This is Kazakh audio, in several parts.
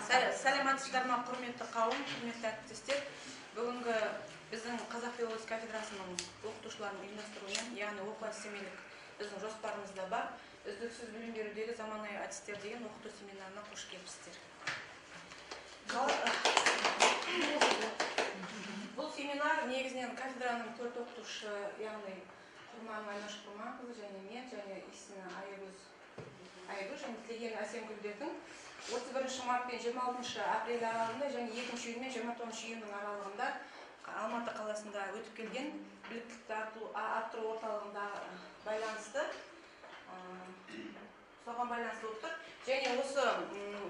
Сәлеметсіздер ме, құрметті қауым, құрметті әріптестер. Бүгінгі біздің Қазақ филология кафедрасының оқытушыларының ұйымдастыруымен, яғни оқу-әдістемелік біздің жоспарымызда бар. Үздіксіз білім берудегі заманауи әдістер деген оқыту семинарына қош келіпсіздер. Бұл семинар негізінен кафедраның 4 оқытушы, яғни Құрман Айнаш Құрманқызы және мен, және Истина Айгүл және Тілеген Әсемгүлдердің 31 март пен 26 апрель аралығында және 2 июнь мен 29 июньнің аралығында Алматы қаласында өтіп келген біліктілікті арттыру орталығында байланысты соған байланысты отыр. Және осы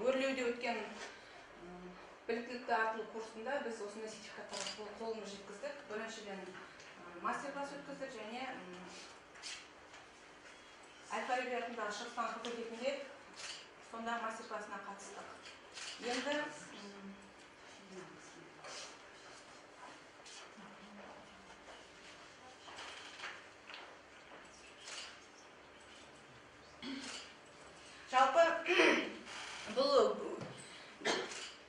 өрлеуде өткен біліктілікті арттыру курсында біз осындай сертификаттарға қолымыз жеткіздік. Біріншіден мастер-класс өткіздік және Әл-Фараби атындағы Шығыстану факультетінде сонда мастер-классына қатыстық. Енді жалпы бұл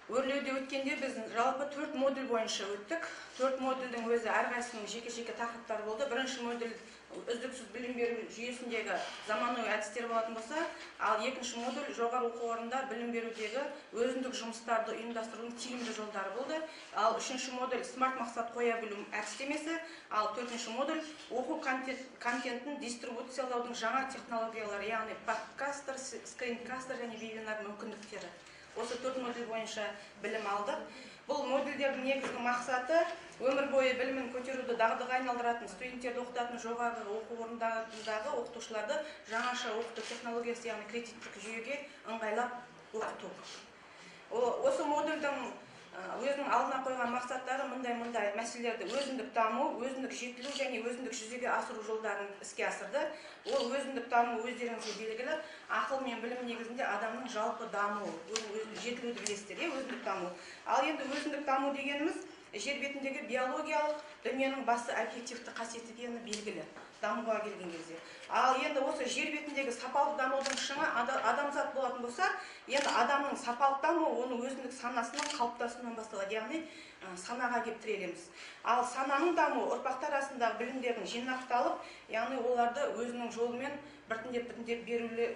өрлеуде өткенде біз жалпы 4 модуль бойынша өттік. 4 модульдің өзі әрқайсының жеке-жеке тақырыптар болды. Бірінші модуль үздіксіз білім беру жүйесіндегі заманауи әдістер болатын болса, ал екінші модуль жоғары оқу орнында білім берудегі өзіндік жұмыстарды ұйымдастырудың тиімді жолдары болды. Ал үшінші модуль смарт мақсат қоя білу әдістемесі, ал төртінші модуль оқу контентін дистрибуциялаудың жаңа технологиялары, яғни подкастер, скринкастер және вебинар мүмкіндіктері. Осы 4 модуль бойынша білім алдық. Бұл модульдердің негізгі мақсаты өмір бойы білімін көтеруді дағдыға айналдыратын, студенттерді оқытатын жоғары оқу орындарындағы оқытушыларды жаңаша оқыту технологиясы, яғни кредиттік жүйеге ыңғайлап оқыту. Осы модульдің өзінің алдына қойған мақсаттары мындай мәселелерді өзіндік даму, өзіндік жетілу және өзіндік жүзеге асыру жолдарын іске асырды. Ол өзіндік даму өздеріңізге белгілі, ақыл мен білім негізінде адамның жалпы дамуы, жетілуді білесіздер, өзіндік даму. Ал енді өзіндік даму дегеніміз жер бетіндегі биологиялық дүниенің басты объективті қасиеті екені белгілі дамуға келген кезде. Ал енді осы жер бетіндегі сапалық дамудың шыңы адамзат болатын болса, енді адамның сапалық дамуы оның өзіндік санасының қалыптасуынан басталады, яғни санаға келіп тірелеміз. Ал сананың дамуы ұрпақтар арасындағы білімдердің жинақталып, яғни оларды өзінің жолымен біртіндеп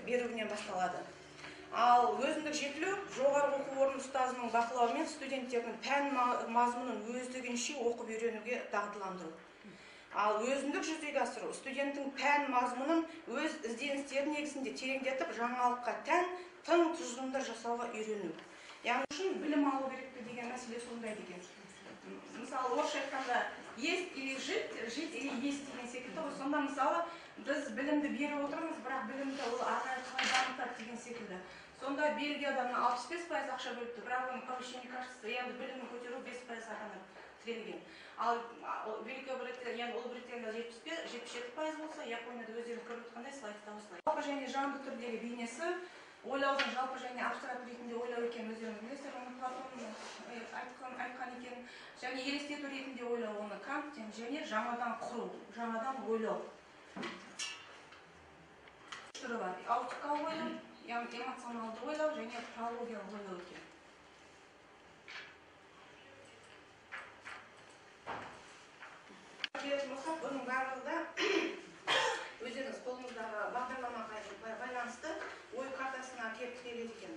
беруінен басталады. Ал өзіндік жетілу жоғары оқу орны ұстазының бақылауымен студенттердің пән мазмұнын өздігінше оқып үйренуге дағдыландыру. Ал өзіндік жүзеге асыру студенттің пән мазмұнын өз ізденістері негізінде тереңдетіп, жаңалыққа тән тың тұжырымдар жасауға үйрену. Яғни үшін білім алу керекті деген мәселе сондай деген. Мысалы, орысша айтқанда есть или жить или есть деген секілді. Сонда мысалы біз білімді беріп отырмыз, бірақ білімді ол ары қарай дамытады деген секілді. Сонда Бельгияда 65% ақша бөліпті, бірақ оның повышение качества, яғни білімін көтеру 5% ғана тірелген. Ал Великобритания, яғни Ұлыбританияда 77% болса, Японияда өздеріңіз көріп отқандай слайдта осылай. Жалпы және жанды түрдегі бейнесі, ойлаудың жалпы және абстракт ретінде ойлау екен өздеріңіз білесіздер, оны Платон айтқан екен, және елестету ретінде ойлау, оны Кант және жаңадан құру, жаңадан ойлау. Түрі бар. Аутикалық ойлау, яғни эмоционалды ойлау және теологиялық ойлау екен. Бұның барлығында өздеріңіз қолыңыздағы бағдарламаға байланысты ой картасына келіп тіреледі екен.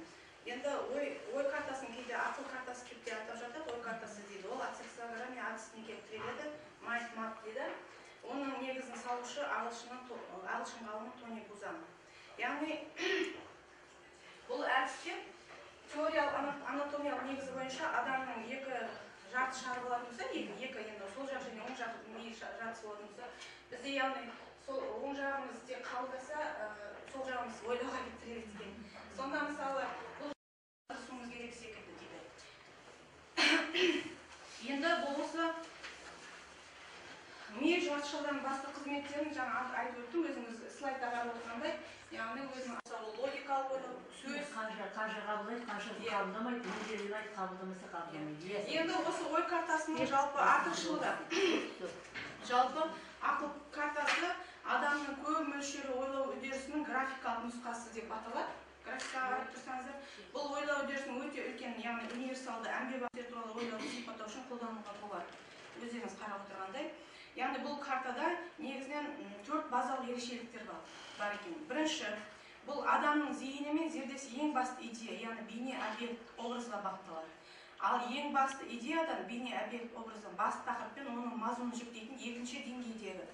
Енді ой картасын кейде ақыл картасы деп те атап жатады, ой картасы дейді. Ол аксессуарами әдісіне келіп тіреледі, майнд мап дейді. Оның негізін салушы ағылшын ғалымы Тони Бузан. Яғни бұл әдісте теориялық анатомиялық негізі бойынша адамның екі жарты шары болатын болса, екі енді сол жақ және оң жақ ми жартысы болатын болса, бізде яғни сол оң жағымыз тек қабылдаса, сол жағымыз ойлауға келіп тіреледі екен. Сонда мысалы бұл жасуымыз керек секілді дейді. Енді бұл осы ми жартышалардың басты қызметтерін жаңа айтып өттім, өзіңіз слайдта қарап отырғандай, яғни өзінің логикалық ойлау, сөз қанша қабылдайды, қанша қабылдамайды, өздері айтып қабылдамаса қабылдамайды. Енді осы ой картасының жалпы артықшылығы. Жалпы ақыл картасы адамның көп мөлшері ойлау үдерісінің графикалық нұсқасы деп аталады. Графикаға қарап тұрсаңыздар, бұл ойлау үдерісінің өте үлкен, универсалды әмбебаптер туралы ойлауды сипаттау үшін қолдануға болады. Өздеріңіз қарап отырғандай. Яғни бұл картада негізінен 4 базалық ерекшеліктер бар екен. Бірінші, бұл адамның зейінімен зердесі ең басты идея, яғни бейне объект образға бағытталады. Ал ең басты идеядан бейне объект образдан басты тақырыппен оның мазмұнын жүктейтін екінші деңгейдегі.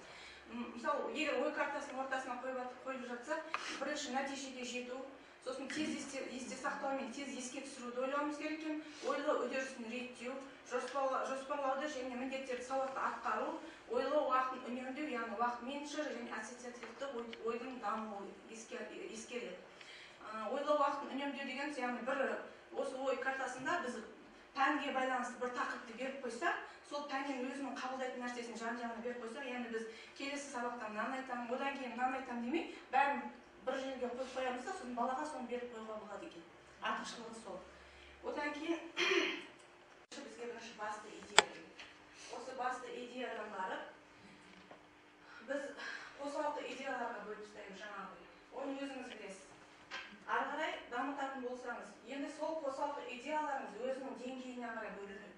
Мысалы, егер ой картасының ортасына қойып жатса, бірінші нәтижеге жету, сосын тез есте сақтау мен тез еске түсіруді ойлауымыз керек екен, ойлау үдерісін реттеу, жоспарлауды және міндеттерді сауатты атқару, ойлау уақытын үнемдеу, яғни уақыт менеджері және ассоциативті ойдың дамуы ескеріледі. Ойлау уақытын үнемдеу деген, яғни бір осы ой картасында біз пәнге байланысты бір тақырыпты беріп қойсақ, сол пәннен өзінің қабылдайтын нәрсесін жан-жағына беріп қойсақ, яғни біз келесі сабақта мынаны айтамын, одан кейін мынаны айтамын демей, бәрін бір жерге қойып қоямыз да, сосын балаға соны беріп қоюға болады екен. Артықшылығы сол. Одан кейін бізге бірінші басты идея керек. Осы басты идеядан барып, біз қосалқы идеяларға бөліп тастаймыз жаңағы. Оны өзіңіз білесіз. Ары қарай дамытатын болсаңыз, енді сол қосалқы идеяларыңыз өзінің деңгейіне қарай бөлінеді.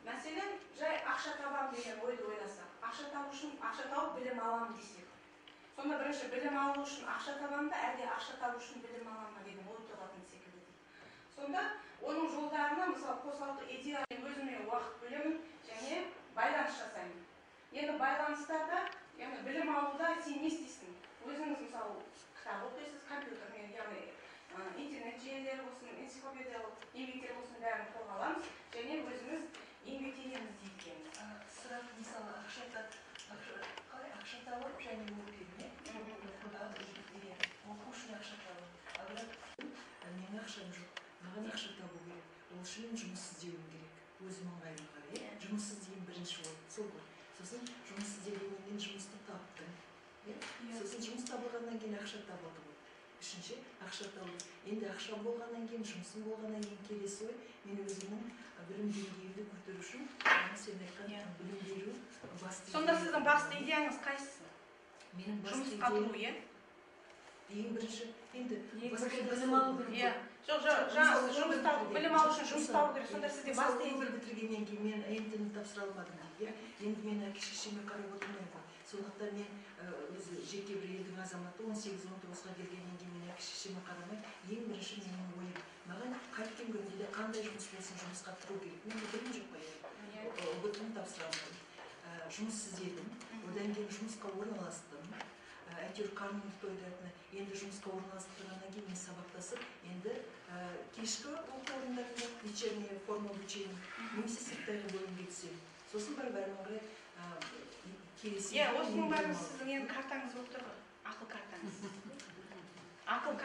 Мәселен, жай ақша табам деген ойды ойласақ, ақша табу үшін ақша тауып білім аламын десек. Сонда бірінші білім алу үшін ақша табам да, әлде ақша табу үшін білім аламын деген ой туғатын секілді. Сонда оның жолдарына, мысалы, қосалқы идеямен өзіме уақыт бөлемін және байланыс жасаймын. Енді байланыстарда, яғни білім алуда сен не істейсің? Өзіңіз, мысалы, кітап оқисыз, компьютермен, яғни интернет желілері болсын, энциклопедиялық еңбектер болсын, бәрін қолға аламыз және өзіміз еңбектенеміз дейкен. Сұрақ, мысалы, ақша табып және оқимын, оқу үшін ақша табып. А бірақ менің ақшам жоқ, маған ақша табу керек. Ол үшін мен жұмыс іздеуім керек. Өзім ыңғайыма қарай. Жұмыс іздеген бірінші ол, сол ғой. Сосын жұмыс іздегеннен кейін жұмысты таптым. Сосын жұмыс табылғаннан кейін ақша табылды. Үшінші, ақша табылды. Енді ақша болғаннан кейін, жұмысым болғаннан кейін келесі ой, мен өзімнің білім деңгейімді көтеру үшін, сен айтқан білім беру басты. Сонда сіздің басты идеяңыз қайсысы? Менің басты жұмысқа тұру, е? Ең бірінші, енді білім алу керек. Жоқ, жұмыс табу, білім алу үшін жұмыс табу керек. Сонда сізде басты идея. Бітіргеннен кейін мен ент-ні тапсыра алмадым дейді. Енді мен әке-шешеме қарап отырмын ғой. Сондықтан мен өзі жеке бір елдің азаматы 18-19-ға келгеннен кейін мен әке-шешеме қарамай, ең бірінші менің ойым. Маған қайткен күнде де қандай жұмыс болсын жұмысқа тұру керек. Мен білім жоқ қой. Ұбт-ны тапсыра алмадым. Жұмыс іздедім. Одан кейін жұмысқа орналастым. Әйтеуір қарным тойдыратын. Енді жұмысқа орналастырғаннан кейін мен сабақтасып, енді кешкі оқу орындарында вечерняя форма обучения немесе сырттағы бөлімге түсемін. Сосын бір-бірін қарай келесі. Осының бәрі сіздің енді картаңыз болып тұр ғой, ақыл картаңыз. Ақыл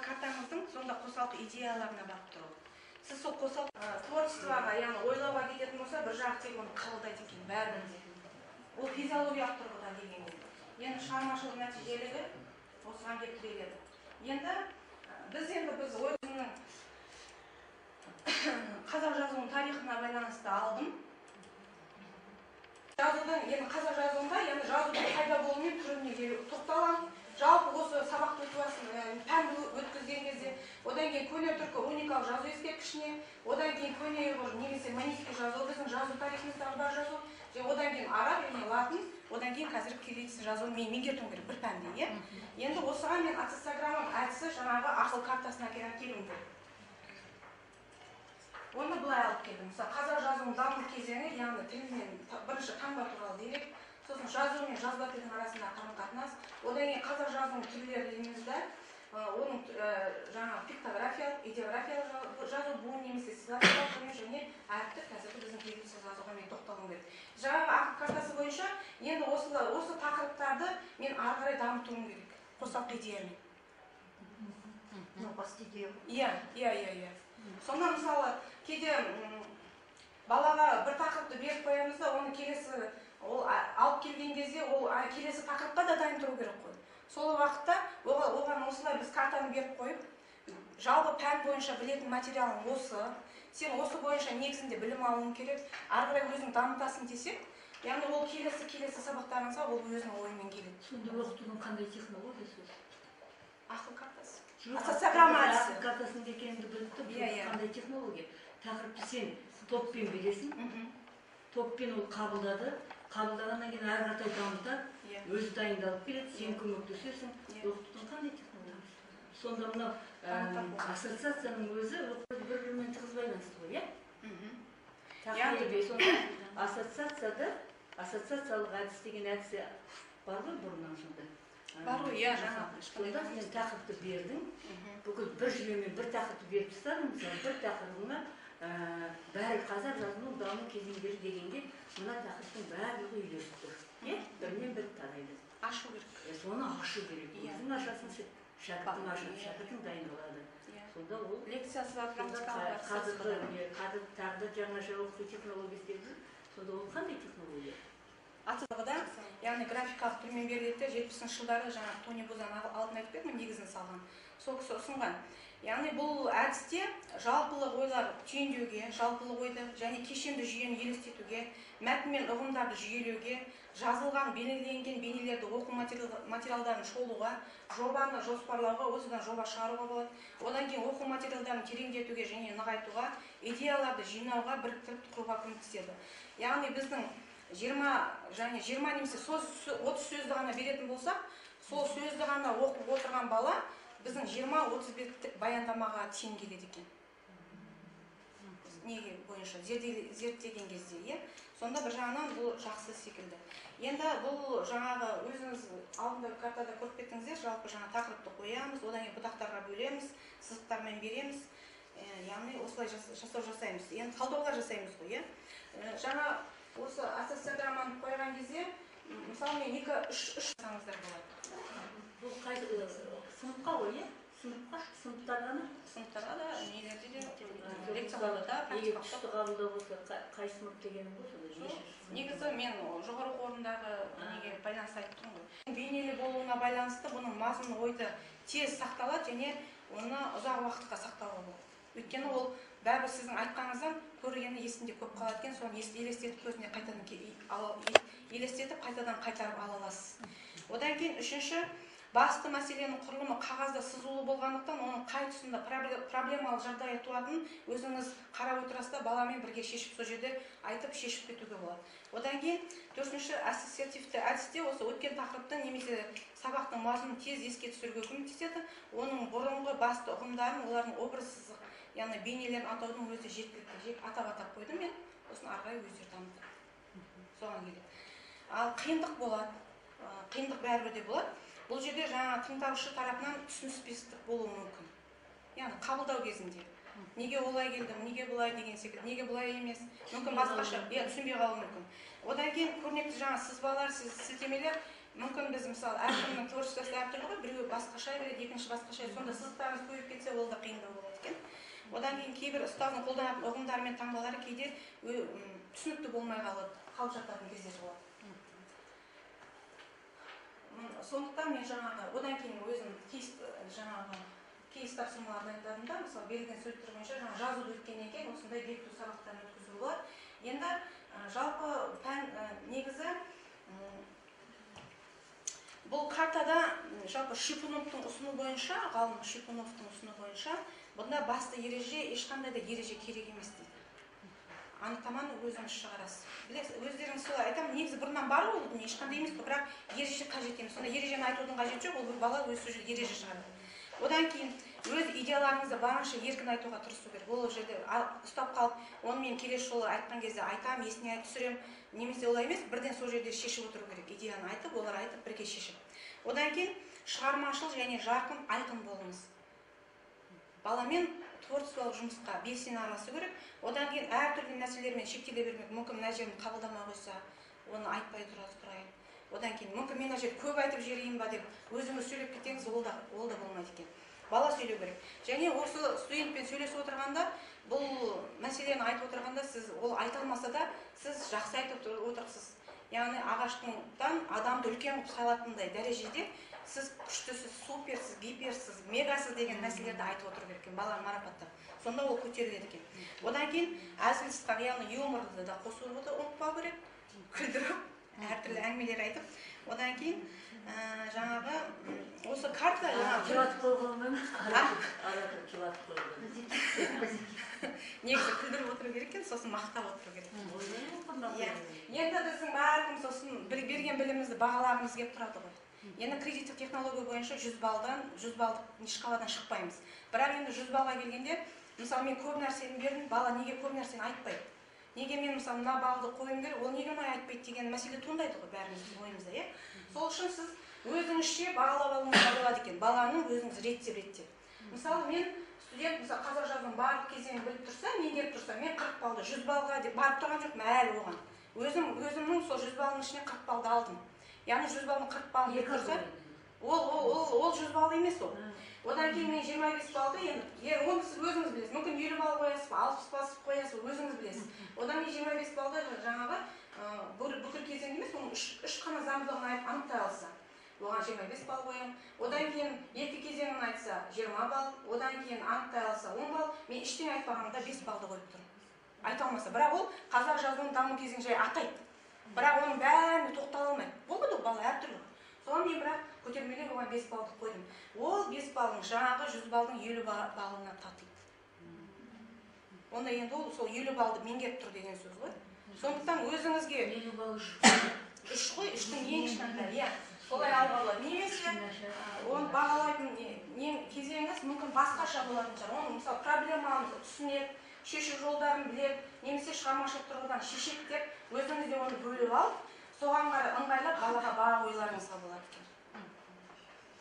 картаңыздың сонда қосалқы идеяларына бағып тұр. Сіз сол қосалқы творчествоға, яғни ойлауға кететін болса, бір жақ тек оны қабылдайды екен бәрібір. Ол физиологиялық тұрғыдан келгенде. Енді шығармашылық нәтижелігі осыған келіп тіреледі. Енді біз өзімнің қазақ жазуының тарихына байланысты алдым. Жазудан, енді қазақ жазуында, енді жазудың пайда болуымен түріне тоқталамын. Жалпы осы сабақты пән өткізген кезде, одан кейін көне түркі уникалық жазу ескерткішіне, одан кейін көне ұйғыр немесе манифтік жазу, біздің жазу тарихымыздағы бар жазу, одан кейін араб және латын, одан кейін қазір кириллица жазуын мен меңгертуім керек бір пәнде. Енді осыған мен ацистограмманың әдісі жаңағы ақыл картасына келуім керек. Оны былай алып келдім. Мысалы, қазақ жазуының даму кезеңі, яғни тілмен бірінші таңба туралы дерек, сосын жазу мен жазба тілдің арасындағы қарым-қатынас, одан кейін қазақ жазуының түрлері деймізді, оның жаңағы пиктографиялық, идеографиялық жазу, буын немесе силабикалық және әріптік қазіргі біздің кириллица жазуға мен тоқталуым керек. Жаңағы ақыл картасы бойынша енді осы тақырыптарды мен ары қарай дамытуым керек. Қосалқы идеямен. Басты идея. Иә. Сонда мысалы кейде балаға бір тақырыпты беріп қоямыз да, оны келесі алып келген кезде ол келесі тақырыпқа да дайын тұру керек қой. Сол уақытта оған осылай біз картаны беріп қойып, жалпы пән бойынша білетін материалың осы, сен осы бойынша негізінде білім алуың керек, ары қарай өзің дамытасың десек, яғни ол келесі сабақтарыңызға ол өзінің ойымен келеді. Сонда оқытудың қандай технологиясы? ақыл картасы. Жоқ, Ассоциограмма әдісі. ақыл картасының екеніңді біліп тұр. Иә, иә. Қандай технология? Тақырыпты сен топпен бересің. Топпен ол қабылдады. Қабылдағаннан кейін әрі қаратай дамытады. Иә. Өзі дайындалып келеді, сен көмектесесің. Иә. Оқытудың қандай технология? Сонда мынау ассоциацияның өзі бір-бірімен тығыз байланысты ғой, иә? Тақырыбы сонда ассоциацияда ассоциациялық әдіс деген әдісі бар ғой бұрыннан сонда. Бар ғой, иә, жаңа. Сонда сен тақырыпты бердің, бүкіл бір жүйемен бір тақырыпты беріп тастадың, мысалы бір тақырыбыңа бәрі қазақ жазуының даму кезеңдері дегенде мына тақырыптың барлығы үйлесіп тұр. Бірінен бірі тарайды. Ашу керек. Соны ашу керек. Өзің ашасың, шәкіртің ашады, шәкіртің дайындалады. Сонда ол лекциясы бар, практикалық бар. қазір тағы да жаңаша оқыту технологиясы деп жүр. Сонда ол қандай технология? Атылығыда, яғни графикалық түрмен беріледі, 70-ші жылдары жаңа Тони Бузан алдын айтып бердім, негізін салған. Сол кісі ұсынған. Яғни бұл әдісте жалпылық ойлар түйіндеуге, жалпылық ойды және кешенді жүйені елестетуге, мәтін мен ұғымдарды жүйелеуге, жазылған, белгіленген бейнелерді оқу материалдарын шолуға, жобаны жоспарлауға, осыдан жоба шығаруға болады. Одан кейін оқу материалдарын тереңдетуге және нығайтуға, идеяларды жинауға, біріктіріп құруға көмектеседі. Яғни біздің 20 немесе 30 сөзді ғана беретін болсақ, сол сөзді ғана оқып отырған бала біздің 20-30 беттік баяндамаға тең келеді екен. Неге бойынша зерттеген кезде, сонда бір жағынан бұл жақсы секілді. Енді бұл жаңағы өзіңіз алдында картада көріп кеттіңіздер, жалпы жаңа тақырыпты қоямыз, одан кейін бұтақтарға бөлеміз, сызықтармен береміз, яғни осылай жасаймыз. Енді талдаулар жасаймыз ғой, жаңа осы ассоциограмманы қойған кезде, мысалы мен 2-3 жасаңыздар болады. Бұл қай сыныпқа ғой, сыныптарға ма? Сыныптарға да, нелерде де, лекцияларда да, практикалық. Түсті қабылдап болса, қай сынып дегенім ғой? Негізі мен жоғары оқу орнындағы неге байланысты айттым ғой. Бейнелі болуына байланысты бұның мазмұны ойды тез сақталады және оны ұзақ уақытқа сақтауға болады. Өйткені ол бәрібір сіздің айтқаныңыздан көргені есінде көп қалады екен, соны елестетіп көзіне қайтадан қайтарып ала аласыз. Одан кейін үшінші, басты мәселенің құрылымы қағазда сызулы болғандықтан, оның қай тұсында проблемалық жағдай туатынын өзіңіз қарап отырасыз да баламен бірге шешіп, сол жерде айтып шешіп кетуге болады. Одан кейін төртінші, ассоциативті әдісте осы өткен тақырыптың немесе сабақтың мазмұнын тез еске түсіруге көмектеседі. Оның бұрынғы басты ұғымдарын, олардың образсыздық, яғни бейнелерін атаудың өзі жеткілікті. Атап қойдым мен, осыны ары қарай өздері дамытады. Соған келеді. Ал қиындық болады. Қиындық бәрібір де болады. Бұл жерде жаңа тыңдаушы тарапынан түсініспестік болуы мүмкін. Яғни қабылдау кезінде. Неге олай келдім, неге бұлай деген секілді, неге бұлай емес, мүмкін басқаша, түсінбей қалуы мүмкін. Одан кейін көрнекті жаңа сызбалар, сілтемелер, мүмкін біз мысалы әркімнің творчествосы әртүрлі ғой, біреу басқаша береді, екінші басқаша, сонда сызықтарымыз көбейіп кетсе, ол да қиындау болады екен. Одан кейін кейбір ұстаздың қолданатын ұғымдары мен таңбалары кейде түсінікті болмай қалып жататын кездер болады. Сондықтан мен жаңағы, одан кейін өзім кейс тапсырмаларды айтадым да, мысалы берілген сөздер бойынша жазуды өткеннен кейін осындай бекіту сабақтарын өткізу болады. Енді жалпы пән негізі бұл картада жалпы Шипуновтың ұсыны бойынша, ғалым Шипуновтың ұсыны бойынша, бұнда басты ереже ешқандай да ереже керек емес дейді. Анықтаманы өзіңіз шығарасыз. Өздеріңіз солай айтамын, негізі бұрыннан бар ол дүние, ешқандай емес, бірақ ереже қажет емес. Сонда ережені айтудың қажеті жоқ, ол бір бала өз сөзі ереже шығарады. Одан кейін өз идеяларыңызды барынша еркін айтуға тырысу керек. Ол жерде ұстап қалып, оны мен келесі жолы айтқан кезде айтам, есіне түсірем, немесе олай емес, бірден сол жерде шешіп отыру керек. Идеяны айтып, олар айтып, бірге шешіп. Одан кейін шығармашыл және жарқын, айқын болыңыз. Баламен творчестволық жұмысқа белсене араласу керек. Одан кейін әртүрлі нәрселермен шектеле бермек. Мүмкін мына жерін қабылдамай қойса, оны айтпай тұрайын. Одан кейін мүмкін мен мына жерді көп айтып жіберейін ба деп өзіңіз сөйлеп кетсеңіз, ол да болмайды екен. Бала сөйлеу керек. Және осы студентпен сөйлесіп отырғанда, бұл мәселені айтып отырғанда, сіз ол айта алмаса да, сіз жақсы айтып отырсыз. Яғни ағаштан адамды үлкен қылып салатындай дәрежеде сіз күштісіз, суперсіз, гиперсіз, мегасыз деген мәселелерді айтып отыру керек екен, баланы марапаттап. Сонда ол көтеріледі екен. Одан кейін әзіл-сықақ, яғни юморды да қосуды ұмытпау керек, күлдіріп, әртүрлі әңгімелер айтып. Одан кейін жаңағы осы карта кеватып қойғанмен арада кеватып қойған. негізі күлдіріп отыру керек екен, сосын мақтап отыру керек. Енді біздің бәріміз сосын берген білімімізді бағалағымыз келіп тұрады ғой. Енді кредиттік технология бойынша 100 балдық шкаладан шықпаймыз. Бірақ енді 100 балға келгенде, мысалы мен көп нәрсені бердім, бала неге көп нәрсені айтпайды? Неге мен мысалы мына балды қойым керек, ол неге оңай айтпайды деген мәселе туындайды ғой бәріміздің ойымызда, иә? Сол үшін сіз өзіңізше бағалап алуыңызға болады екен, баланың өзіңіз реттеп. Мысалы мен студент, мысалы қазақ жазуының барлық кезеңін біліп тұрса, мен келіп тұрса, мен 40 балды 100 балға деп барып тұрған жоқпын әлі оған. Өзімнің сол 100 балдың ішіне 40 балды алдым. Яғни 100 балдың 40 балын біліп тұрса, ол 100 бал емес ол. Одан кейін мен 25 балды, енді оны сіз өзіңіз білесіз. Мүмкін 50 бал қоясыз, 60 бал қоясыз, өзіңіз білесіз. Одан мен 25 балды жаңағы бүкіл кезеңде емес, оның 3 қана заңдылығын анықтай алса, оған 25 бал қоямын. Одан кейін екі кезеңін айтса 20 бал, одан кейін анықтай алса 10 бал, мен ештеңе айтпағанда 5 балды қойып тұрмын. Айта алмаса, бірақ ол қазақ жазуының даму кезеңі жай атайды. Бірақ оның бәріне тоқтала алмайды. Болады ол бала әртүрлі. Соған мен бірақ көтермелеп оған 5 балды қойдым. Ол 5 балдың жаңағы 100 балдың 50 балына татиды. Онда енді ол сол 50 балды меңгеріп тұр деген сөз ғой. Сондықтан өзіңізге 50 бал 3 қой, 3-тің ең кішкентай, иә. Солай алуға болады. Немесе оны бағалайтын кезеңіңіз мүмкін басқаша болатын шығар. Оның мысалы проблеманы түсінеді, шешу жолдарын біледі, немесе шығармашылық тұрғыдан шешеді деп өзіңізде оны бөліп алып, соған ыңғайлап балаға баға ойларыңызға болады екен.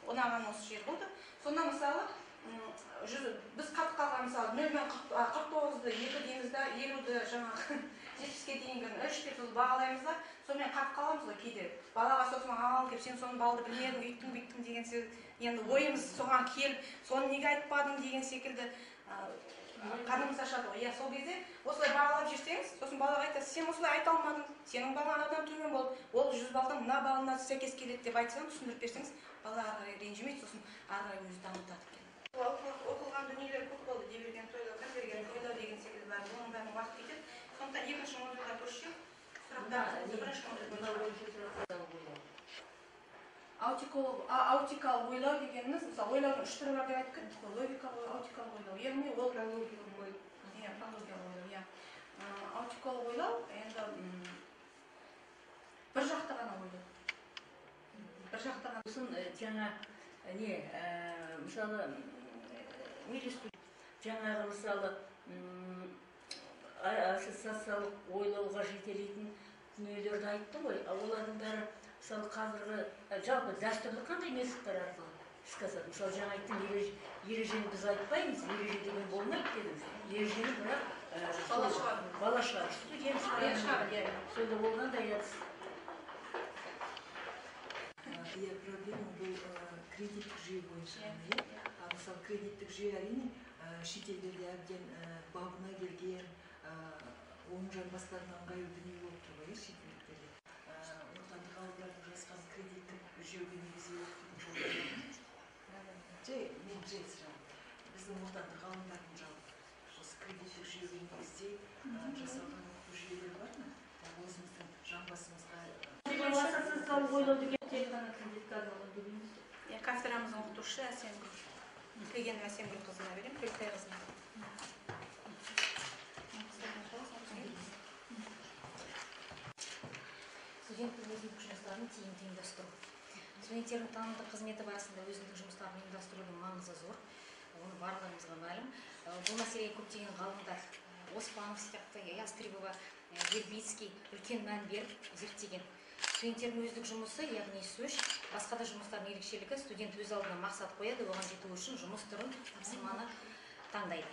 Онаған осы жер болды. Сонда мысалы біз қатып қалған мысалы 0-мен 49-ды 2 дейміз да, 50-ді жаңағы 70-ке дейінгі 3 деп бағалаймыз да, сонымен қатып қаламыз ғой кейде. Балаға сосын ал деп сен соның балды білмедің, үйттің деген енді ойымыз соған келіп, соны неге айтпадың деген секілді қанымыз ашады ғой. Иә, сол кезде осылай бағалап жүрсеңіз, сосын балаға айтасыз, сен осылай айта алмадың, сенің балаң анадан төмен болды, ол 100 балдың мына балына сәйкес келеді деп айтсаң, түсіндіріп берсеңіз, бала ары қарай ренжімейді, сосын ары қарай өзі дамытады екен. Оқылған дүниелер көп болды, деберген тойлау, кірберген тойлау деген секілді бар. Оның бәрін уақыт кетеді. Сондықтан екінші модульға көшсек, сұрақтар бірінші модуль. Аутикалық ойлау дегеніміз, мысалы ойлаудың 3 түрі бар деп айтып кеттік қой, логикалық, аутикалық ойлау. Яғни ол прологиялық ойлау. Иә, прологиялық ойлау, иә. Аутикалық ойлау енді бір жақты ғана ойлау. Бір жақты ғана. Сосын жаңа мысалы жаңағы мысалы ассоциациялық ойлауға жетелейтін дүниелерді айтты ғой, олардың бәрі мысалы қазіргі жалпы дәстүрлі қандай месседтер арқылы іске асады. Мысалы жаңа айттым, ережені біз айтпаймыз, ереже деген болмайды дедіңіз. Ережені бірақ бала шығар, студент шығар, сонда болғандай әдіс. Иә, проблема бұл кредиттік жүйе бойынша. Мысалы кредиттік жүйе әрине шетелдерде әбден бабына келген, оның жанбастарына ыңғайлы дүние болып тұр ғой, шетелдерде. Отандық ғалымдардың жазған кредиттік жүйеге негізі оқытудың жолдары. Мен жай сұраймын. Біздің отандық ғалымдардың жалпы осы кредиттік жүйеге негізде жасалған оқыту жүйелері бар ма? Өзіміздің жанбасымызға Ассоциациялық ойлау деген тек қана кредитке арналған дегеніміз. Кафедрамыздың оқытушысы Әсемгүл. Келген Әсемгүл қызына берем, Күлтай қызына. Студенттің өзіндік жұмыстарын тиімді ұйымдастыру. Студенттердің танымдық қызметі барысында өзіндік жұмыстарын ұйымдастырудың маңызы зор. Оны барлығымызға мәлім. Бұл мәселеге көптеген ғалымдар Оспанов сияқты, Ястребова, Вербицкий үлкен мән беріп зерттеген. Студенттердің өздік жұмысы, яғни сөз, басқа да жұмыстардың ерекшелігі, студент өз алдына мақсат қояды, оған жету үшін жұмыс түрін, тапсырманы таңдайды.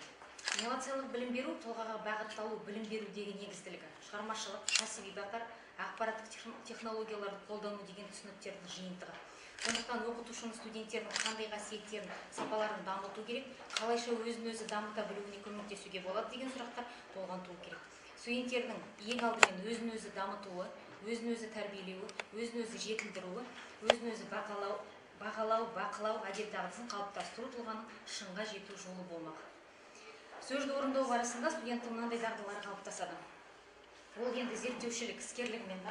Инновациялық білім беру, тұлғаға бағытталу білім берудегі негізділігі, шығармашылық, кәсіби бағдар, ақпараттық технологияларды қолдану деген түсініктердің жиынтығы. Сондықтан оқытушының студенттердің қандай қасиеттерін, сапаларын дамыту керек, қалайша өзін-өзі дамыта білуіне көмектесуге болады деген сұрақтар толғантуы керек. Студенттердің ең алдымен өзін-өзі дамытуы, өзін-өзі тәрбиелеуі, өзін-өзі жетілдіруі, өзін-өзі бақылау, әдет дағдысын қалыптастыру тұлғаның шыңға жету жолы болмақ. Сөзді орындау барысында студенттің мынандай дағдылары қалыптасады. Ол енді зерттеушілік, іскерлігімен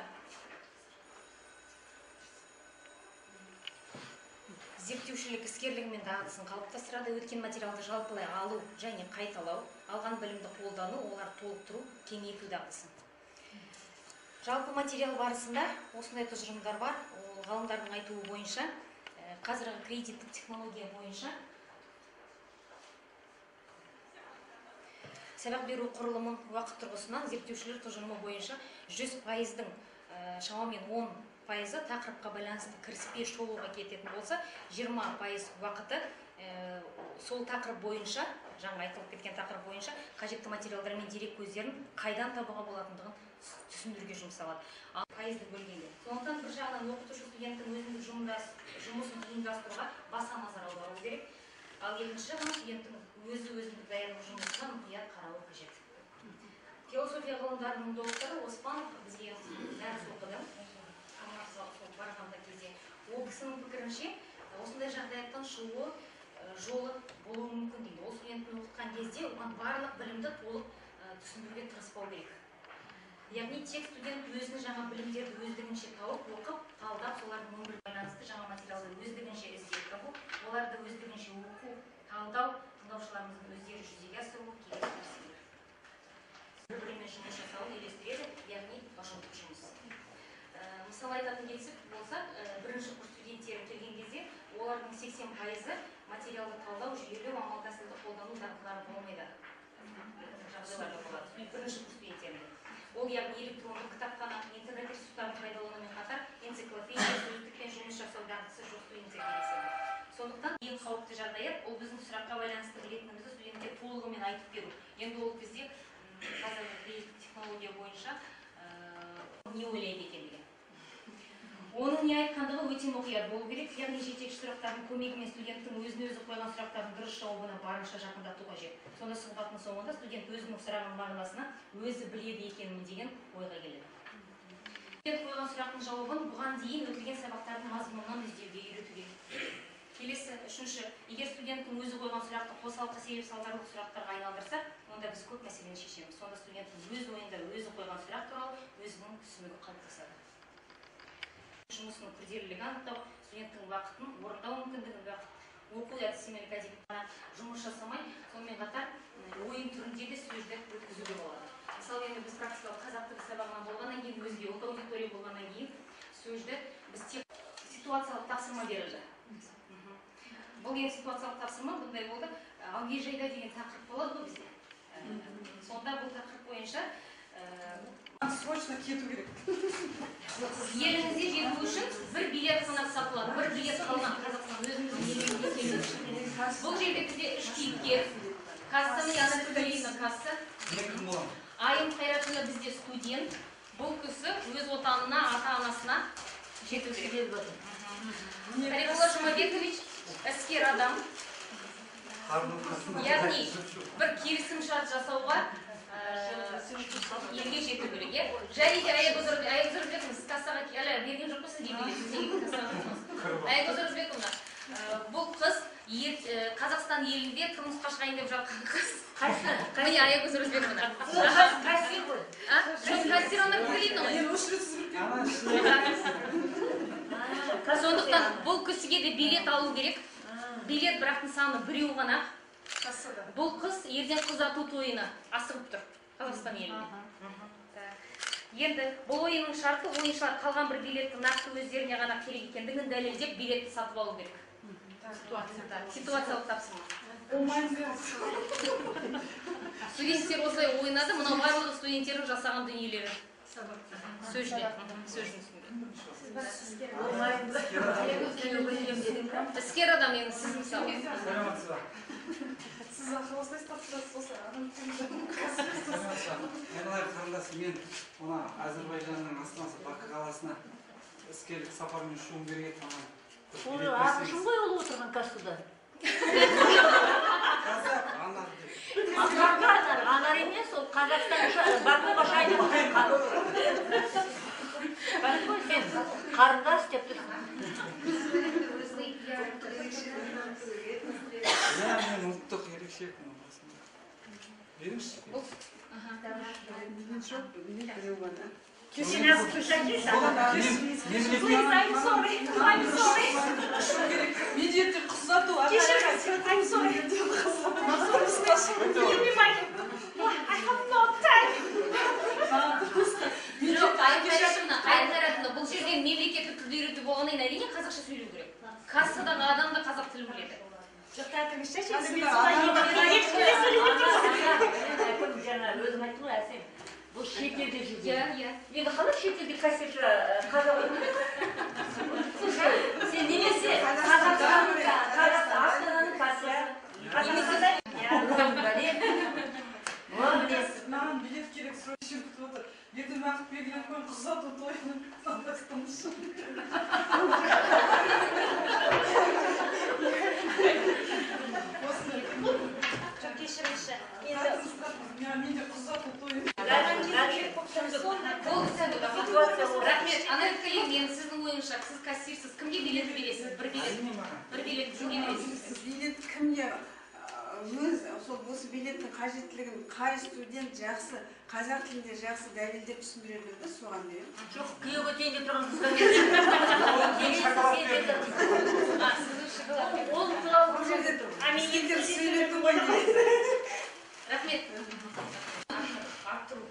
зерттеушілік іскерлігі мен дағдысын қалыптастырады. Өткен материалды жалпылай алу және қайталау, алған білімді қолдану, олар толықтыру, кеңейту дағдысын. Жалпы материал барысында осындай тұжырымдар бар. Ғалымдардың айтуы бойынша, қазіргі кредиттік технология бойынша сабақ беру құрылымын уақыт тұрғысынан зерттеушілер тұжырымы бойынша 100%-дің шамамен 10% тақырыпқа байланысты кіріспе шолуға кететін болса, 20% уақыты сол тақырып бойынша, жаңа айтылып кеткен тақырып бойынша қажетті материалдар мен дерек көздерін қайдан табуға болатындығын түсіндіруге жұмсалады. Пайызды бөлгенде. Сондықтан бір жағынан оқытушы студенттің өзіндік жұмысын ұйымдастыруға баса назар аудару керек. Ал екінші жағынан студенттің өзіндік даярлық жұмысына мұқият қарауы қажет. Философия ғылымдарының докторы Оспанов бізге дәріс оқыды. Барғанда кезде ол кісінің пікірінше осындай жағдаяттан шығу жолы болуы мүмкін дейді. Ол студентін оқытқан кезде оған барлық білімді толық түсіндіруге тырыспау керек. Яғни тек студент өзінің жаңа білімдерді өздігінше тауып, оқып, талдап, солардың өмірге байланысты жаңа материалды өздігінше іздеп табу, оларды өздігінше оқу, талдау, тыңдаушыларымыздың өздері жүзеге асыру керек нәрселер. Бір-бірімен жұмыс жасауын үйлестіреді, яғни ұжымдық жұмыс. Мысалы айтатын болсақ, бірінші курс студенттері келген кезде олардың 80% материалды талдау, жүйелеу, амал тәсілді қолдану дағдылары болмайды. Жағдайларда болады. Бірінші курс студенттерінде. Ол яғни электрондық кітапхана, интернет ресурстарын пайдаланумен қатар энциклопедия, сөздікпен жұмыс жасау дағдысы жоқ студенттерге есебі. Сондықтан ең қауіпті жағдаят ол біздің сұраққа байланысты білетінімізді студентке толығымен айтып беру. Енді ол бізде қазіргі технология бойынша не ойлайды екен деген. Оның не айтқандығы өте мұқият болу керек, яғни жетекші сұрақтардың көмегімен студенттің өзін-өзі қойған сұрақтардың дұрыс жауабына барынша жақындату қажет. Сонда сұхбаттың соңында студент өзінің сұраған мағынасына өзі біледі екенмін деген ойға келеді. Студент қойған сұрақтың жауабын бұған дейін өтілген сабақтардың мазмұнынан іздеуге үйрету керек. Келесі, үшінші, егер студенттің өзі қойған сұрақты қосалқы себеп-салдарлық сұрақтарға айналдырсақ, онда біз көп мәселені шешеміз. Сонда студенттің өз ойында өзі қойған сұрақ туралы өзінің түсінігі қалыптасады. Жұмысының күрделілігі анықтау, студенттің уақытын орындау мүмкіндігін, оқу әдістемелік әдебиетпен жұмыс жасамай, сонымен қатар ойын түрінде де сөзді өткізуге болады. Мысалы, енді біз практикалық қазақ тілі сабағынан болғаннан кейін, өзге ұлт аудитория болғаннан кейін сөзді біз тек ситуациялық тапсырма берілді. Бұл ең ситуациялық тапсырма бұндай болды. Аңгежайда деген тақырып болады ғой бізде. Сонда бұл тақырып бойынша срочно кету керек. Еліңізде жету үшін бір билет қана сатылады. Бір билет қалған Қазақстан өзіміздің елімізге келу үшін. Бұл жерде бізде үш кейіпкер. Кассаны Яна Төлеевна касса. Айым Қайратұлы бізде студент. Бұл кісі өз отанына, ата-анасына жету керек. Тарихолла Жұмабекович әскер адам. Яғни бір келісім шарт жасауға елге жету керек. Және де Аягөз Ырысбековна, сіз кассаға берген жоқ қой, сізге билет. Аягөз Ырысбековна, бұл қыз Қазақстан елінде тұрмысқа шығайын деп жатқан қыз. Міне Аягөз Ырысбековна. Кассир ғой. Жоқ, кассир онда білетін ғой. Сондықтан бұл кісіге де билет алу керек. Билет бірақтың саны біреу ғана. Бұл қыз ертең қыз ату тойына асығып тұр Қазақстан еліне. Енді бұл ойынның шарты ойыншылар қалған бір билетті нақты өздеріне ғана керек екендігін дәлелдеп билетті сатып алу керек. Ситуациялық тапсырма. Студенттер осылай ойнады, мынау барлығы студенттердің жасаған дүниелері. Сөзде. Іскер адам енді сіз мысалы. Сіз ақыластайсыз тапсырасыз осы адам. Қарындасы, мен ona Әзірбайжанның астанасы Баку қаласына іскерлік сапармен ұшуым керек еді. Ағылшын ғой ол отырған кассада. Қазақ, Анар деп. Анар емес, ол Қазақстан Бакуға шайды. Қарындас деп тұрсың. Мен ұлттық ерекшелікпін басында. Беріңізші. Сен азып тұрсаңыз, I'm sorry. біледі. Кассадан адам да қазақ тілін біледі. Жаңа өзің айттың ғой, Әсем. Бұл шетелде жүрген. Иә. Енді қалай шетелде кассирші қазақ өтеді? Сен немесе Қазақстанның кассасы. Маған билет керек, срочно күтіп отыр. Ертең уақыт белгілеп қойын, қыз ұзату тойының Қазақстаншы. Кешіріңізші. Менде қыз ұзату тойы. Рахмет, Аналитка Ен, сіздің ойыңызша, сіз кассирсіз, кімге билет бересіз? Бір билет кімге бересіз? Билет кімге? Осы билеттің қажеттілігін қай студент жақсы, қазақ тілінде жақсы дәлелдеп түсіндіре білді, соған дейін. Жоқ, күйеуге теңде тұрған қыздар. Сендер сөйлетті ғой дейді. Рахмет. Арттыру.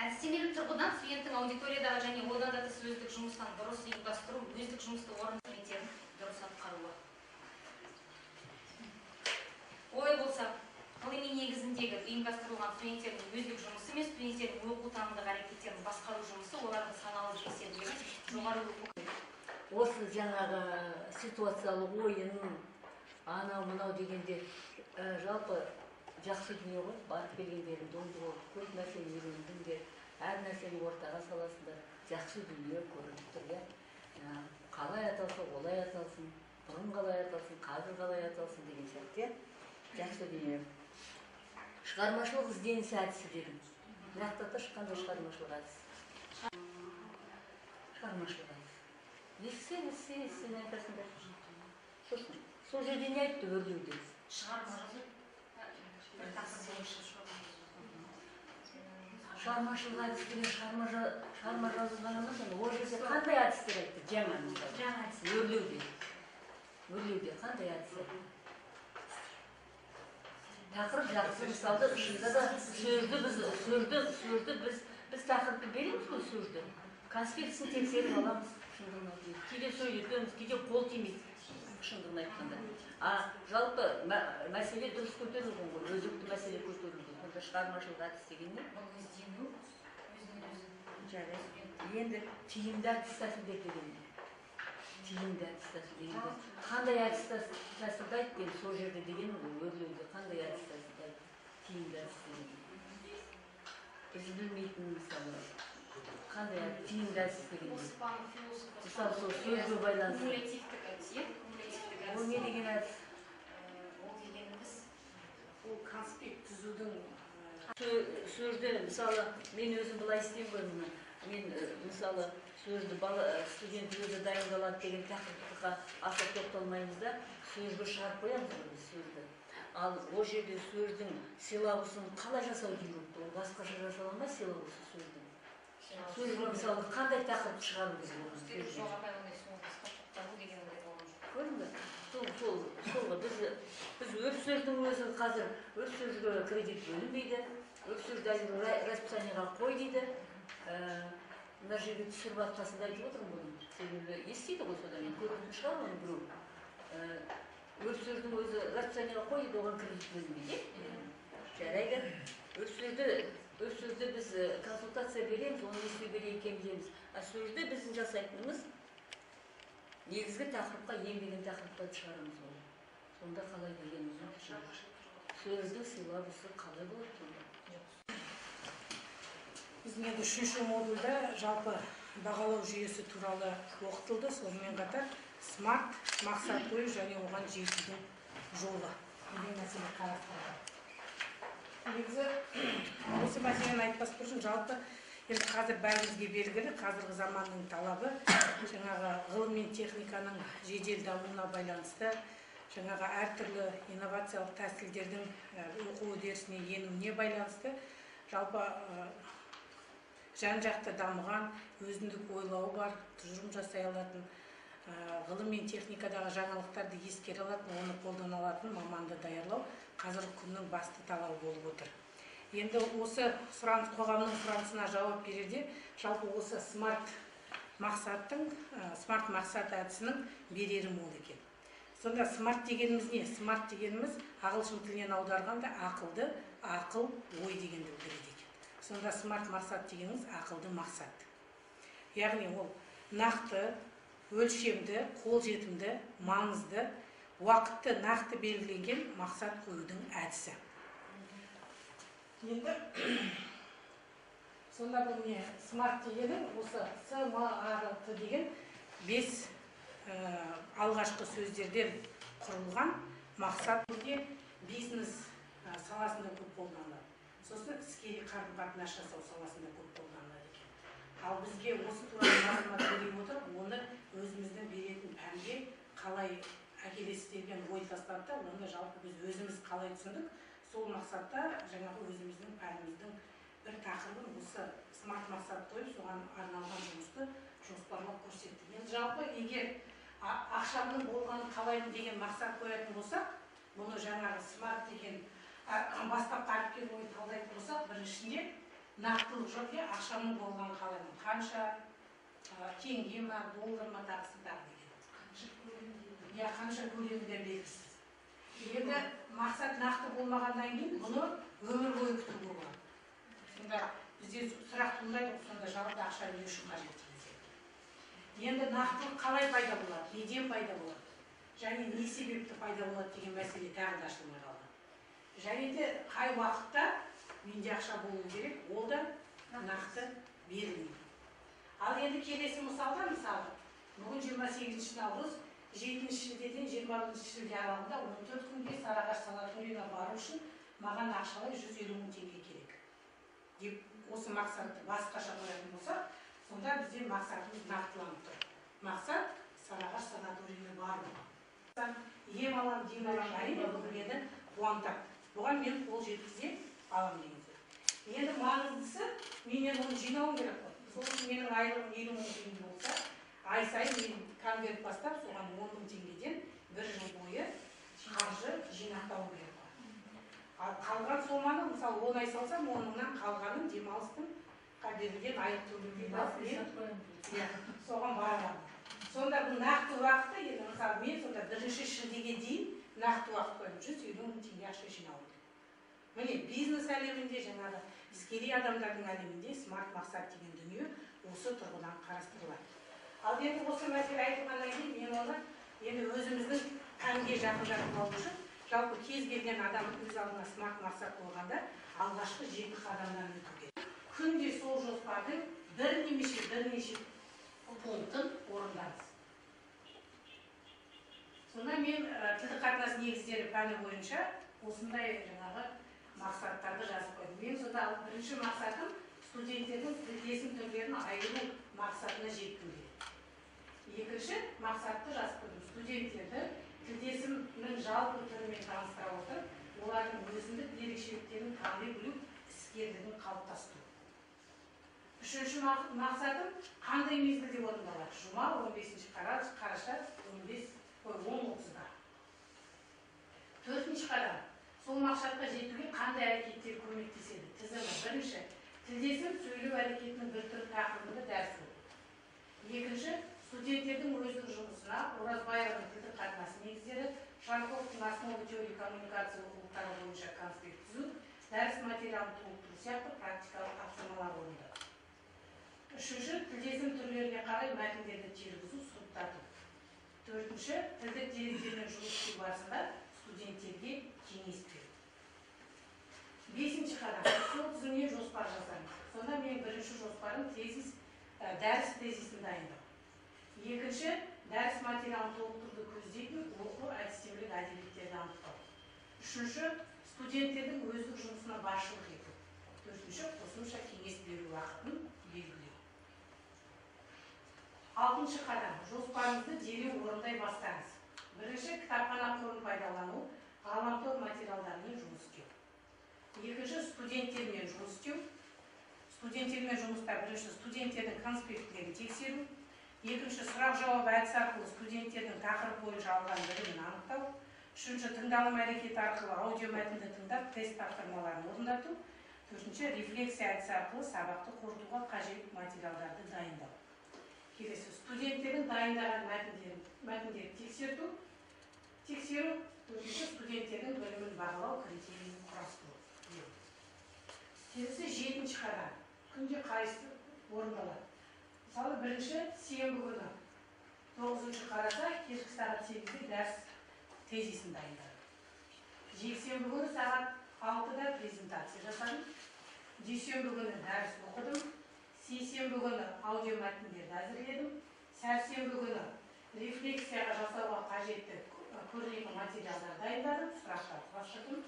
Әдістемелік тұрғыдан студенттің аудиториядағы және одан да тыс өздік жұмыстан дұрыс ұйымдастыру, өздік жұмысты орын қызметтерін дұрыс атқаруы. Ой болса, ғылыми негізіндегі ұйымдастырылған студенттердің өздік жұмысы мен студенттердің оқу танымдық әрекеттерін басқару жұмысы олардың саналы жүйесіндегі жоғары оқу. Осы жаңағы ситуациялық ойын, анау-мынау дегенде жалпы жақсы дүние ғой, барып келгендерің доңды болып, көп нәрсе үйрендіңдер, әр нәрсені ортаға саласыңдар, жақсы дүние көрініп тұр, иә. Қалай аталса, олай аталсын, бұрын қалай аталсын, қазір қалай аталсын деген сияқты, жақсы дүние. Шығармашылық ізденіс әдісі дедім. Нақты шыққанда шығармашылық әдісі. Шығармашылық әдісі. Естен айтасыңдар. Сосын, сол жерде не айтты өрлеуде? Шығарма жазу. Шығармашылық әдіс деген шығарма жазылған емес, ол жерде қандай әдістер айтты? Жаңа әдіс. Өрлеуде қандай әдістер? Тақырып жақсы, мысалды шында да сөзді біз тақырыпты береміз ғой сөзді. Конспектісін тексеріп аламыз шындығын айтып. Кейде сөйлетеміз, кейде қол тимейді шындығын айтқанда. Жалпы мәселе дұрыс көтерілген ғой, өзекті мәселе көтерілген. Онда шығармашылық әдіс деген не? Енді тиімді әдіс тәсілдер деген не? Тиімді әдіс тәсіл дегенде қандай әдіс тәсілді айтты енді сол жерде деген өрлеуде қандай әдіс тәсілді айтты? Тиімді әдіс дегенде. Біз білмейтін мысалы қандай тиімді әдіс дегенде. Мысалы сол сөзге байланысты. Кумулятивтік әдіс, иә? Ол не деген әдіс? Ол дегеніміз. Ол конспект түзудің Сөзді, мысалы, мен өзім былай істеймін ғой мұны. Мен, мысалы, сөзді студент өзі дайындалады деген тақырыпқа аса тоқталмаймыз да, сөзді шығарып қоямыз ғой біз сөзді. Ал ол жерде сөздің силабусын қалай жасауды үйретті? Ол басқаша жасалынбай силабусы сөздің. Сөзді, мысалы, қандай тақырыпты шығару керек оның сөзді? Көрінді? Сол біз өз сөздің өзі қазір өз сөзге кредит бөлінбейді, өз сөзді расписаниеға қой дейді. Мына жерге түсіріп атқасында айтып отырмын бұны. Себебі естиді ғой содан, көретін шығар оны біреу. Өз сөздің өзі расписаниеға қой дейді, оған кредит бөлінбейді. Жарайды. Өз сөзді біз консультация береміз, оны есту керек екенін білеміз. А сөзді біздің жасайтынымыз негізгі тақырыпқа, еңбеген тақырыпқа шығарамыз ғой. Сонда қалай дегеніміз сөздің силабусы қалай болады сонда? Біздің енді үшінші модульда жалпы бағалау жүйесі туралы оқытылды, сонымен қатар смарт, мақсат қою және оған жетудің жолы. Деген мәселе қарастырылды. Негізі осы мәселені айтпас бұрын жалпы енді қазір бәрімізге белгілі, қазіргі заманның талабы жаңағы ғылым мен техниканың жедел дамуына байланысты, жаңағы әртүрлі инновациялық тәсілдердің оқу үдерісіне енуіне байланысты жалпы жан-жақты дамыған, өзіндік ойлауы бар, тұжырым жасай алатын, ғылым мен техникадағы жаңалықтарды ескере алатын, оны қолдана алатын маманды даярлау қазіргі күннің басты талабы болып отыр. Енді осы қоғамның сұранысына жауап берерде жалпы осы смарт мақсаттың смарт мақсат әдісінің берері мол екен. Сонда смарт дегеніміз не? Смарт дегеніміз ағылшын тілінен аударғанда ақылды, ақыл, ой дегенді білдіреді екен. Сонда смарт мақсат дегеніміз ақылды мақсат. Яғни ол нақты, өлшемді, қолжетімді, маңызды, уақытты нақты белгіленген мақсат қоюдың әдісі. Енді сонда бұл не? Смарт дегені осы СМАРТ деген 5 алғашқы сөздерден құрылған мақсат. Бүгінде бизнес саласында көп қолданылады. Сосын іскери қарым-қатынас жасау саласында көп қолданылады екен. Ал бізге осы туралы мағлұмат бере отырып, оны өзіміздің беретін пәнге қалай әкелесіз деген ой тастады да, оны жалпы біз өзіміз қалай түсіндік, сол мақсатта жаңағы өзіміздің пәніміздің бір тақырыбын осы смарт мақсат қойып, соған арналған жұмысты жоспарлап көрсеттік. Енді жалпы егер ақшамның болғанын қалаймын деген мақсат қоятын болсақ, бұны жаңағы смарт деген бастапқы әріпке бойы талдайтын болсақ, біріншінде нақтылық жоқ, ақшамның болғанын қалаймын. Қанша, теңге ма, доллар ма, тағысы тағы деген. Қанша көлемінде белгісіз. Енді мақсат нақты болмағаннан кейін бұны өмір бойы күтуге болады. Сонда бізде сұрақ туындайды, сонда жалпы ақша не үшін қажет? Енді нақтылық қалай пайда болады, неден пайда болады, және не себепті пайда болады деген мәселе тағы да ашылмай қалған. Және де қай уақытта менде ақша болу керек, ол да нақты берілмейді. Ал енді келесі мысалда, бүгін 28 наурыз, 7 шілдеден 20 шілде аралығында 14 күнге Сарыағаш санаторийіне бару үшін маған ақшалай 150 мың теңге керек деп, осы мақсатты басқаша қоятын болсақ, сонда бізде мақсатымыз нақтыланып тұр. Мақсат Сарыағаш санаторийіне бару. Ем алам, дем алам, әрине бұл мені қуантады. Бұған мен қол жеткізе алам деген сөз. Енді маңыздысы, менен оны жинауым керек қой. Сол үшін менің айлығым 50 мың теңге болса, ай сайын мен конверт бастап, соған 10 мың теңгеден бір жыл бойы қаржы жинақтауым керек қой. Ал қалған соманы, мысалы 10 ай салсам, 10 мыңнан қалғанын демалыстың берілген айлық төлемден соған барамын. Сонда бұл нақты уақытта, енді мысалы мен сонда 1 шілдеге дейін нақты уақыт қойып 150 мың теңге ақша жинауым. Міне бизнес әлемінде, жаңағы іскери адамдардың әлемінде смарт мақсат деген дүние осы тұрғыдан қарастырылады. Ал енді осы мәселе айтылғаннан кейін мен оны енді өзіміздің пәнге жақындатып алу үшін жалпы кез келген адам өз алдына смарт мақсат қойғанда алғашқы 7 қадамдан өту керек. Күнде сол жоспардың бірнеше пунктын орындаңыз. Сонда мен тілдік қатынас негіздері пәні бойынша осындай жаңағы мақсаттарды жазып қойдым. Мен сонда бірінші мақсатым студенттердің тілдесім түрлерін айыру мақсатына жеткім келеді. Екінші мақсатты жазып қойдым. Студенттерді тілдесімнің жалпы түрімен таныстыра отырып, олардың өзіндік ерекшеліктерін тани білу, іскерлігін қалыптастыру. Үшінші мақсатым қандай мезгілде орындалады? Жұма 15 қараша 10:30-да. Төртінші қадам. Сол мақсатқа жетуге қандай әрекеттер көмектеседі? Тізімі. Бірінші, тілдесім сөйлеу әрекетінің бір түрі тақырыбында дәріс оқу. Екінші, студенттердің өзінің жұмысына Оразбаеваның тілдік қатынас негіздері, Шарковтың основы теория коммуникация оқулықтары бойынша конспект түзу, дәріс материалын толықтыру сияқты практикалық тапсырмалар орындады. Үшінші, тілдесім түрлеріне қарай мәтіндерді тергізу, сұрыптату. Төртінші, тілдік деректермен жұмыс істеу барысында студенттерге кеңес беру. Бесінші қадам, сол тізімнен жоспар жасаңыз. Сонда менің бірінші жоспарым дәріс тезисін дайындау. Екінші, дәріс материалын толықтыруды көздейтін оқу әдістемелік әдебиеттерді анықтау. Үшінші, студенттердің өздік жұмысына басшылық ету. Төртінші, қосымша кеңес беру уақытын белгілеу. Алтыншы қадам, жоспарыңызды дереу орындай бастаңыз. Бірінші, кітапхана қорын пайдалану, ғаламтор материалдарымен жұмыс істеу. Екінші, студенттермен жұмыс істеу. Студенттермен жұмыста бірінші студенттердің конспектілерін тексеру. Екінші, сұрақ-жауап әдісі арқылы студенттердің тақырып бойынша алған білімін анықтау. Үшінші, тыңдалым әрекеті арқылы аудиомәтінді тыңдап, тест тапсырмаларын орындату. Төртінші, рефлексия әдісі арқылы сабақты қорытуға қажет материалдарды дайындау. келесі студенттердің дайындаған мәтіндерін тексеру, төртінші студенттердің білімін бағалау критерийін құрастыру. Келесі жетінші қадам. Күнде қайсы орындалады. Мысалы, бірінші сенбі күні 9-шы қараша кешкі сағат 8-де дәріс тезисін дайындадым. Жексенбі күні сағат 6-да презентация жасадым. Дүйсенбі күні дәріс оқыдым. Сейсенбі күні аудио мәтіндерді әзірледім. Сәрсенбі күні рефлексияға жасауға қажетті көрнекі материалдар дайындадым, сұрақтар құрастырдым.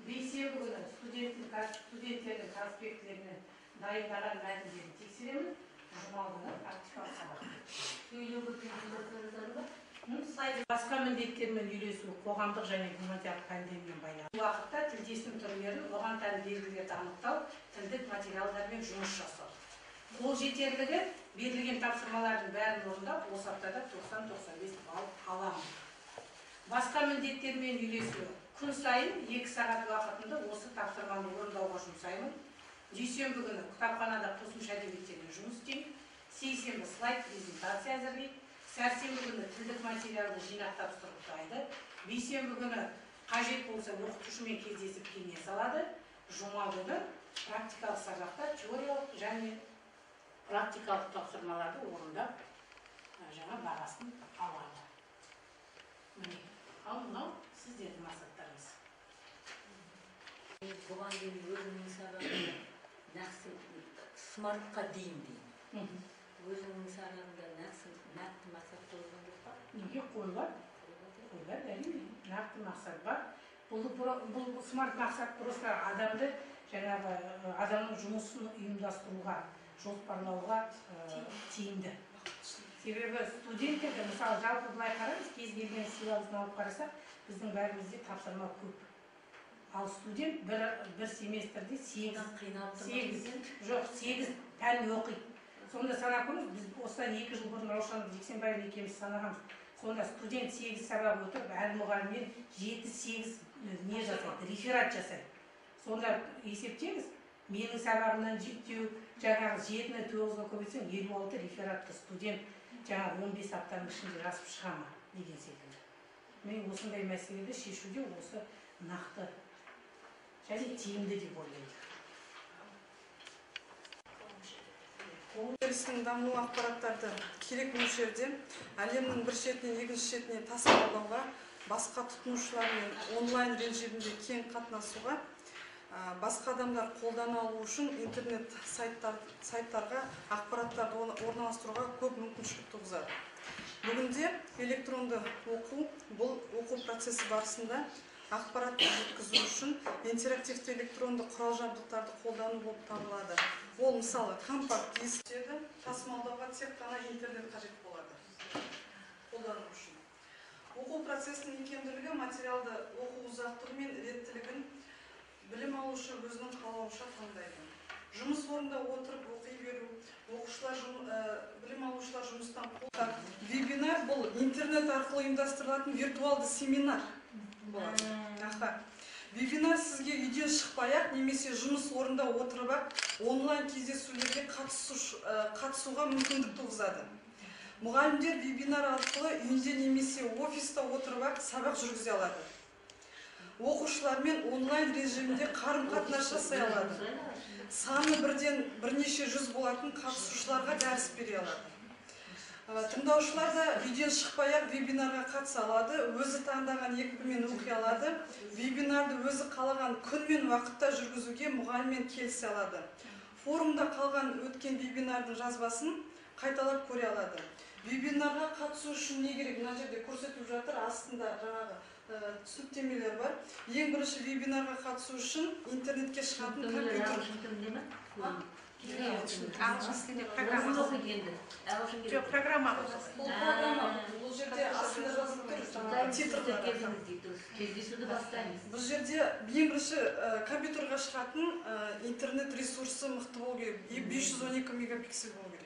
Бейсенбі күні студенттердің конспектілерімен дайындаған мәтіндерін тексеремін. Жұма күні практикалық сабақ. Басқа міндеттермен үйлесу қоғамдық және гуманитарлық пәндермен байланысты. Уақытта тілдесім түрлерін, оған тән белгілерді анықтау, тілдік материалдармен жұмыс жасау. Қол жетерлігі берілген тапсырмалардың бәрін орындап, осы аптада 90-95 балл аламын. Басқа міндеттермен үйлесу. Күн сайын 2 сағат уақытында осы тапсырманы орындауға жұмсаймын. Дүйсенбі күні кітапханада қосымша әдебиеттермен жұмыс істеймін. Сейсенбі слайд презентация әзірлейді. Сәрсенбі күні тілдік материалды жинақтап сұрыптайды. Бейсенбі күні қажет болса оқытушымен кездесіп кеңес алады. Жұма күні практикалық сабақта теориялық және практикалық тапсырмаларды орындап жаңа бағасын алады. Міне, ал мынау сіздердің мақсаттарыңыз. Бұған дейін өзімнің сабағында нақсы смартқа дейін дейін. Өзіңнің сабағында нақты мақсат қойған жоқ па? Неге қойылады? Қойылады, әрине. Нақты мақсат бар. Бұл смарт мақсат просто адамды жаңағы адамның жұмысын ұйымдастыруға, жоспарлауға тиімді. Себебі студенттерді, мысалы, жалпы былай қараңыз, кез келген силабусын алып қарасақ, біздің бәрімізде тапсырма көп. Ал студент бір семестрде 8 пән оқиды. Сонда санап көріңіз, біз осыдан 2 жыл бұрын Раушан Жексенбаева екеуміз санағанбыз. Сонда студент 8 сабақ өтіп, әр мұғалімнен 7-8 не жасайды, реферат жасайды. Сонда есептеңіз, менің сабағымнан жаңағы 7-ні 9-ға көбейтсең, 56 рефератты студент жаңағы 15 аптаның ішінде жазып шыға ма деген секілді. Мен осындай мәселелерді шешуде осы нақты және тиімді деп ойлаймын. Өндірістің даму ақпараттарды керек мөлшерде әлемнің бір шетінен екінші шетіне тасымалдауға, басқа тұтынушылармен онлайн режимінде кең қатынасуға, басқа адамдар қолдана алу үшін интернет сайттарға ақпараттарды орналастыруға көп мүмкіншілік туғызады. Бүгінде электронды оқу бұл оқу процесі барысында ақпаратты жеткізу үшін интерактивті электронды құрал-жабдықтарды қолдану болып табылады. Ол мысалы компакт дисктерді тасымалдауға тек қана интернет қажет болады. Қолдану үшін. Оқу процесінің икемділігі материалды оқу ұзақтығы мен реттілігін білім алушы өзінің қалауынша таңдайды. Жұмыс орнында отырып оқи беру, білім алушылар жұмыстан қолда. Вебинар бұл интернет арқылы ұйымдастырылатын виртуалды семинар болады. Вебинар сізге үйден шықпай-ақ немесе жұмыс орнында отырып онлайн кездесулерге қатысуға мүмкіндік туғызады. Мұғалімдер вебинар арқылы үйінде немесе офиста отырып сабақ жүргізе алады. Оқушылармен онлайн режимінде қарым-қатынас жасай алады. Саны бірнеше жүз болатын қатысушыларға дәріс бере алады. Тыңдаушылар да үйден шықпай-ақ вебинарға қатыса алады, өзі таңдаған екпімен оқи алады. Вебинарды өзі қалаған күн мен уақытта жүргізуге мұғаліммен келісе алады. Форумда қалған өткен вебинардың жазбасын қайталап көре алады. Вебинарға қатысу үшін не керек? Мына жерде көрсетіп жатыр, астында жаңағы түсініктемелер бар. Ең бірінші вебинарға қатысу үшін интернетке шығатын компьютер. Жоқ, программа. Бұл жерде астында жазылып тұр, титрлар. Бұл жерде ең бірінші компьютерға шығатын интернет ресурсы мықты болу керек. 512 мегапиксель болу керек.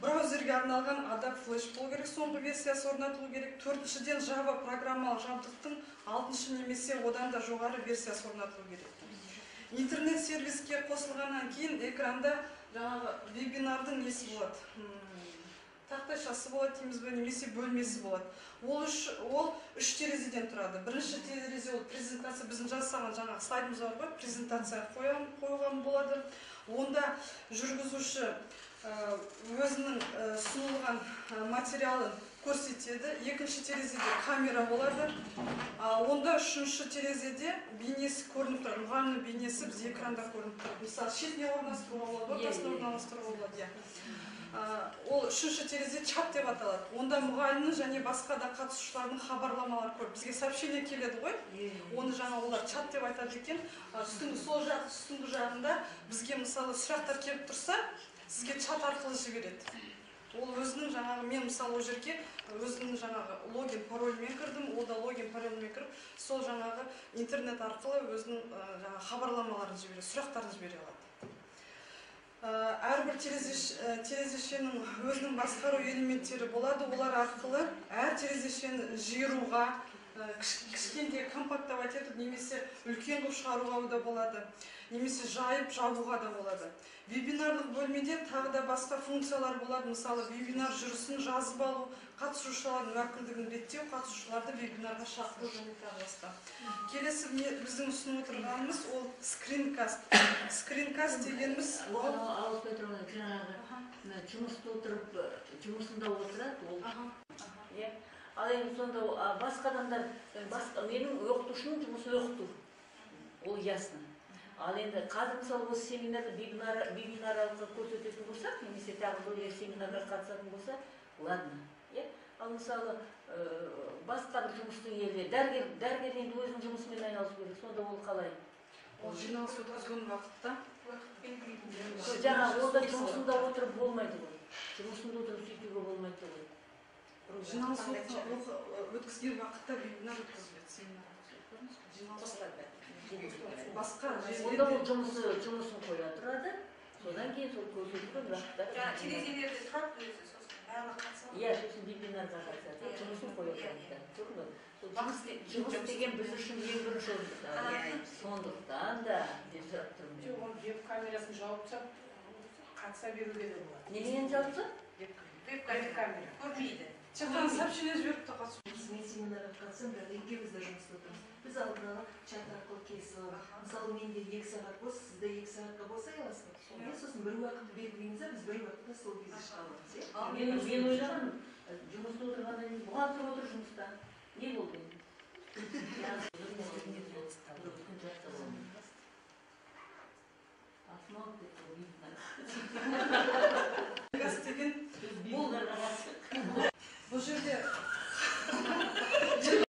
Браузерге арналған Adobe Flash болу керек, соңғы версиясы орнатылу керек. 4-шіден Java программалық жабдықтың 6-шы немесе одан да жоғары версиясы орнатылу керек. Интернет сервиске қосылғаннан кейін экранда жаңағы вебинардың несі болады. тақтайшасы болады дейміз бе, немесе бөлмесі болады. Ол үш терезеден тұрады. Бірінші терезе ол презентация, біздің жасаған жаңағы слайдымыз бар ғой, презентация қойылған болады. Онда жүргізуші өзінің ұсынылған материалын көрсетеді. Екінші терезеде камера болады. Онда үшінші терезеде бейнесі көрініп тұрады. Мұғалімнің бейнесі біз экранда көрініп тұрады. Мысалы, шетіне орналастыруға болады, ортасына орналастыруға болады. Ол үшінші терезе чат деп аталады. Онда мұғалімнің және басқа да қатысушылардың хабарламалары көп. Бізге сообщение келеді ғой. Оны жаңа олар чат деп айтады екен. Сол жақ үстіңгі жағында бізге мысалы сұрақтар келіп тұрса, сізге чат арқылы жібереді. Ол өзінің жаңағы, мен мысалы ол жерге өзінің жаңағы логин парольмен кірдім, ол да логин парольмен кіріп, сол жаңағы интернет арқылы өзінің жаңағы хабарламаларын жібереді, сұрақтарын жібере алады. Әрбір терезешенің өзінің басқару элементтері болады. Олар арқылы әр терезешені жиыруға, кішкенде компактовать етіп, немесе үлкен қылып шығаруға да болады, немесе жайып жабуға да болады. Вебинарлық бөлмеде тағы да басқа функциялар болады. Мысалы, вебинар жүрісін жазып алу, қатысушылардың уәкілдігін реттеу, қатысушыларды вебинарға шақыру және тағы басқа. Келесі біздің ұсынып отырғанымыз ол скринкаст. Скринкаст дегеніміз алып отырған жаңағы жұмыста отырып, жұмысында отырады ол. Ал енді сонда басқа адамдар, менің оқытушының жұмысы оқыту. Ол ясно. Ал енді қазір мысалы осы семинарды вебинар арқылы көрсететін болсақ, немесе тағы бір семинарға қатысатын болса, ладно. Ал мысалы басқа бір жұмыстың иелері, дәрігер енді өзінің жұмысымен айналысу керек, сонда ол қалай? Ол жиналыс өткізген уақытта жаңа олда жұмысында отырып болмайды ғой. Жұмысында отырып сөйтуге болмайды ғой. Жиналыс өткізген уақытта вебинар өткізіледі, семинар. Басқа онда ол жұмысын қоя тұрады, содан кейін сол көрсетілген уақытта терезелерде тұрады өзі, сосын барлығы қатысады. Иә, сосын вебинарға қатысады, жұмысын қоя тұрады. Жұмыс деген біз үшін ең бірінші орында. Сондықтан да деп сұрап тұрмын. Жоқ, оны веб камерасын жауып тастап, қатыса беруге де болады. Неден жауып тастап? Веб камера көрмейді. Чаттан сообщение жіберіп те қатысу. Мен семинарға қатысам, бірақ екеуміз де жұмыста отырмыз. Біз алдын ала чат арқылы келісіп аламыз. Мысалы, менде 2 сағат болса, сізде 2 сағатқа болса аласың. Сосын бір уақытты белгілейміз, біз бір уақытта сол кезде шығамыз. Мен ойлағаным, жұмыста отырғаннан кейін бұған тұрып отыр жұмыста. Не болды?